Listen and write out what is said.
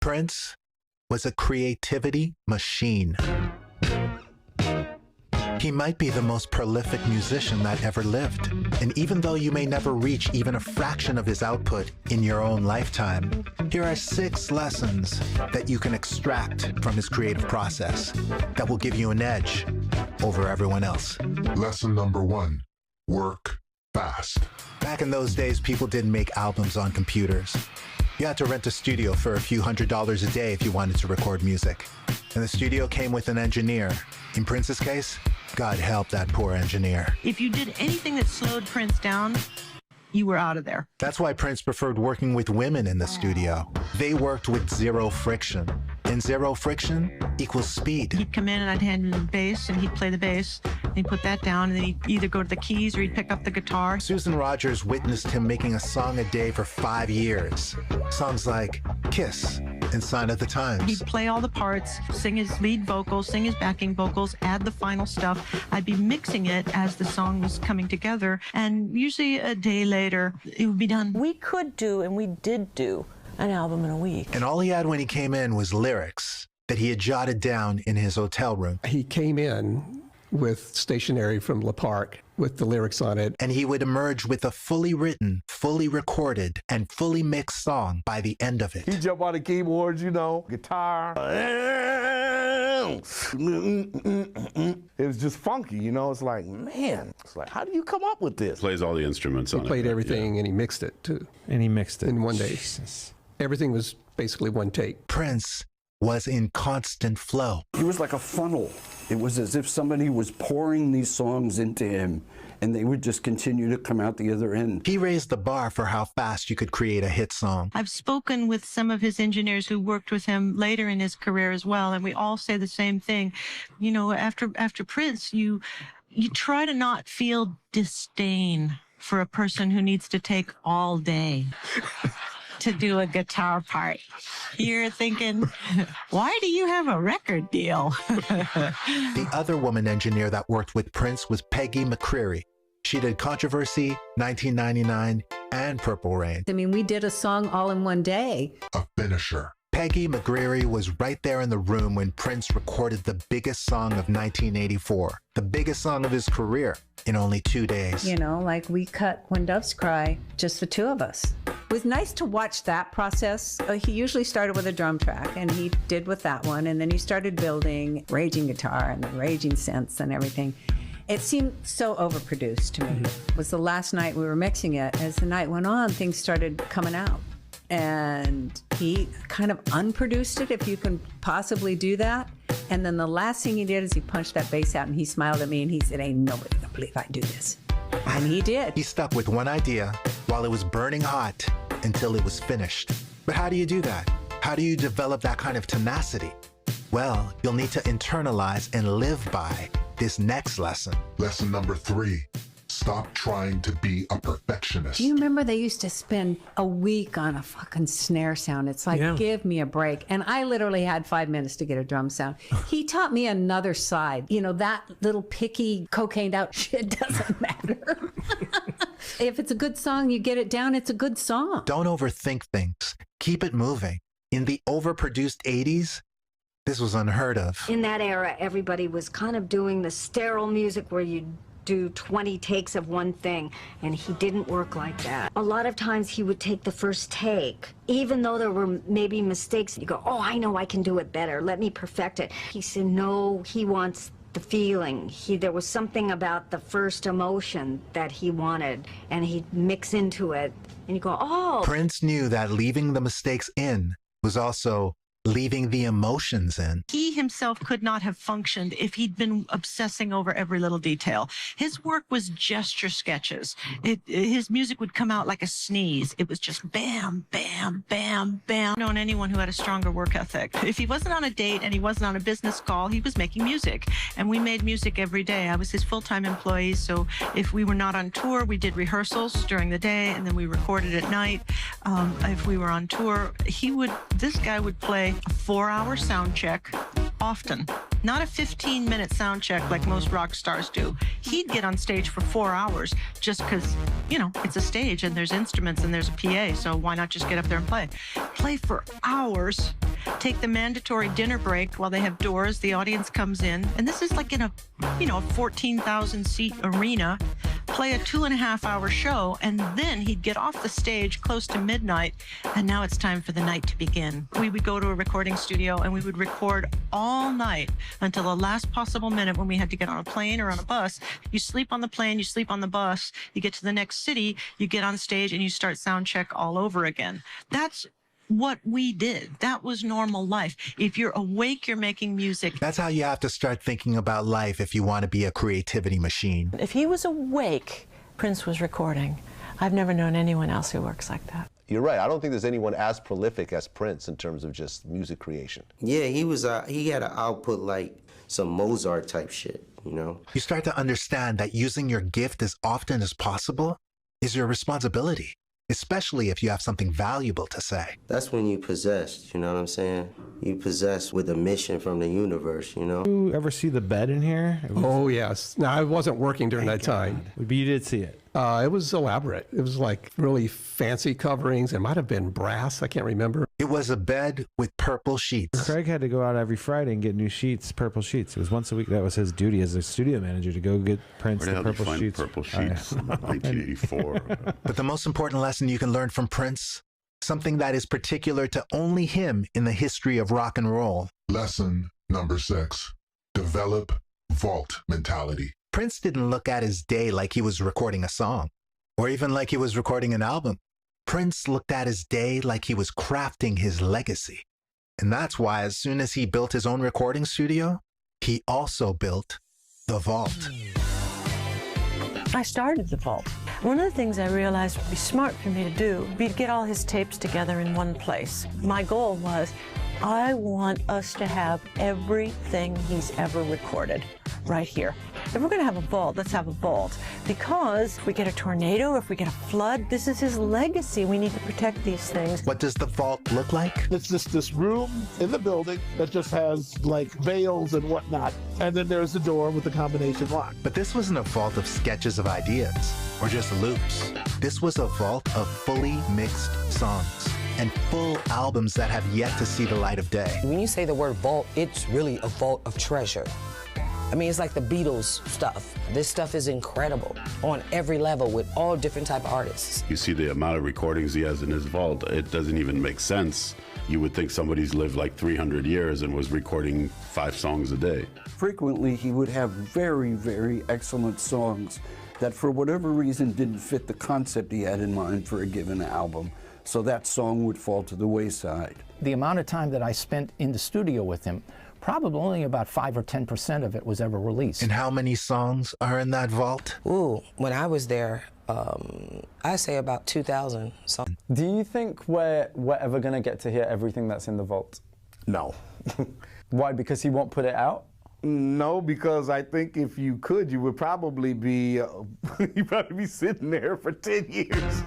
Prince was a creativity machine. He might be the most prolific musician that ever lived. And even though you may never reach even a fraction of his output in your own lifetime, here are 6 lessons that you can extract from his creative process that will give you an edge over everyone else. Lesson number 1, work fast. Back in those days, people didn't make albums on computers. You had to rent a studio for a few $100s a day if you wanted to record music. And the studio came with an engineer. In Prince's case, God help that poor engineer. If you did anything that slowed Prince down, you were out of there. That's why Prince preferred working with women in the studio. They worked with 0 friction. And 0 friction equals speed. He'd come in and I'd hand him the bass and he'd play the bass. And he'd put that down and then he'd either go to the keys or he'd pick up the guitar. Susan Rogers witnessed him making a song a day for 5 years. Songs like Kiss and Sign of the Times. He'd play all the parts, sing his lead vocals, sing his backing vocals, add the final stuff. I'd be mixing it as the song was coming together. And usually a day later, it would be done. We could do, and we did do, an album in a week. And all he had when he came in was lyrics that he had jotted down in his hotel room. He came in with stationery from Le Parc with the lyrics on it. And he would emerge with a fully written, fully recorded, and fully mixed song by the end of it. He jump on the keyboards, you know, guitar. It was just funky, you know. It's like, man, it's like, how do you come up with this? Plays all the instruments on it. He played everything, and he mixed it, too. And he mixed it. In one day. Jesus. Everything was basically one take. Prince was in constant flow. He was like a funnel. It was as if somebody was pouring these songs into him, and they would just continue to come out the other end. He raised the bar for how fast you could create a hit song. I've spoken with some of his engineers who worked with him later in his career as well, and we all say the same thing. You know, after Prince, you try to not feel disdain for a person who needs to take all day to do a guitar part. You're thinking, why do you have a record deal? The other woman engineer that worked with Prince was Peggy McCreary. She did Controversy, 1999, and Purple Rain. I mean, we did a song all in one day. A finisher. Peggy McCreary was right there in the room when Prince recorded the biggest song of 1984, the biggest song of his career, in only 2 days. You know, like we cut When Doves Cry, just the 2 of us. It was nice to watch that process. He usually started with a drum track, and he did with that one, and then he started building raging guitar and the raging synths and everything. It seemed so overproduced to me. It was the last night we were mixing it. As the night went on, things started coming out. And he kind of unproduced it, if you can possibly do that. And then the last thing he did is he punched that bass out, and he smiled at me and he said, "Ain't nobody gonna believe I do this." And he did. He stuck with one idea while it was burning hot until it was finished. But how do you do that? How do you develop that kind of tenacity? Well, you'll need to internalize and live by this next lesson. Lesson number 3. Stop trying to be a perfectionist. Do you remember they used to spend a week on a fucking snare sound? It's like, give me a break. And I literally had 5 minutes to get a drum sound. He taught me another side. You know, that little picky, cocained out shit doesn't matter. If it's a good song, you get it down, it's a good song. Don't overthink things. Keep it moving. In the overproduced 80s, this was unheard of. In that era, everybody was kind of doing the sterile music where you do 20 takes of one thing, and he didn't work like that. A lot of times he would take the first take, even though there were maybe mistakes. You go, oh, I know I can do it better. Let me perfect it. He said, no, he wants the feeling. There was something about the first emotion that he wanted, and he'd mix into it, and you go, oh. Prince knew that leaving the mistakes in was also leaving the emotions in. He himself could not have functioned if he'd been obsessing over every little detail. His work was gesture sketches. His music would come out like a sneeze. It was just bam, bam, bam, bam. I've known anyone who had a stronger work ethic. If he wasn't on a date and he wasn't on a business call, he was making music. And we made music every day. I was his full-time employee, so if we were not on tour, we did rehearsals during the day, and then we recorded at night. If we were on tour, this guy would play a 4-hour sound check often. Not a 15-minute sound check like most rock stars do. He'd get on stage for 4 hours just because, you know, it's a stage and there's instruments and there's a PA, so why not just get up there and play? Play for hours, take the mandatory dinner break while they have doors, the audience comes in, and this is like in a, 14,000 seat arena, play a 2.5-hour show, and then he'd get off the stage close to midnight, and now it's time for the night to begin. We would go to a recording studio and we would record all night until the last possible minute when we had to get on a plane or on a bus. You sleep on the plane, you sleep on the bus, you get to the next city, you get on stage and you start sound check all over again. That's what we did. That was normal life. If you're awake, you're making music. That's how you have to start thinking about life if you want to be a creativity machine. If he was awake, Prince was recording. I've never known anyone else who works like that. You're right. I don't think there's anyone as prolific as Prince in terms of just music creation. Yeah, he had an output like some Mozart type shit, You start to understand that using your gift as often as possible is your responsibility, especially if you have something valuable to say. That's when you possessed, you know what I'm saying? You possessed with a mission from the universe, You ever see the bed in here? Oh, yes. Now, I wasn't working during that time. But you did see it. It was elaborate. It was like really fancy coverings. It might have been brass. I can't remember. It was a bed with purple sheets. Craig had to go out every Friday and get new sheets, purple sheets. It was once a week. That was his duty as a studio manager, to go get Prince the purple sheets. Purple sheets in 1984. But the most important lesson you can learn from Prince, something that is particular to only him in the history of rock and roll. Lesson number 6. Develop vault mentality. Prince didn't look at his day like he was recording a song, or even like he was recording an album. Prince looked at his day like he was crafting his legacy. And that's why as soon as he built his own recording studio, he also built the vault. I started the vault. One of the things I realized would be smart for me to do would be to get all his tapes together in one place. My goal was, I want us to have everything he's ever recorded right here. If we're going to have a vault, let's have a vault. Because if we get a tornado, if we get a flood, this is his legacy. We need to protect these things. What does the vault look like? It's just this room in the building that just has like veils and whatnot. And then there's the door with the combination lock. But this wasn't a vault of sketches of ideas or just loops. This was a vault of fully mixed songs and full albums that have yet to see the light of day. When you say the word vault, it's really a vault of treasure. I mean, it's like the Beatles stuff. This stuff is incredible on every level with all different type of artists. You see the amount of recordings he has in his vault, it doesn't even make sense. You would think somebody's lived like 300 years and was recording 5 songs a day. Frequently, he would have very, very excellent songs that for whatever reason didn't fit the concept he had in mind for a given album. So that song would fall to the wayside. The amount of time that I spent in the studio with him, probably only about 5 or 10% of it was ever released. And how many songs are in that vault? Ooh, when I was there, I say about 2,000 songs. Do you think we're ever going to get to hear everything that's in the vault? No. Why? Because he won't put it out? No, because I think if you could, you would probably be, you'd probably be sitting there for 10 years.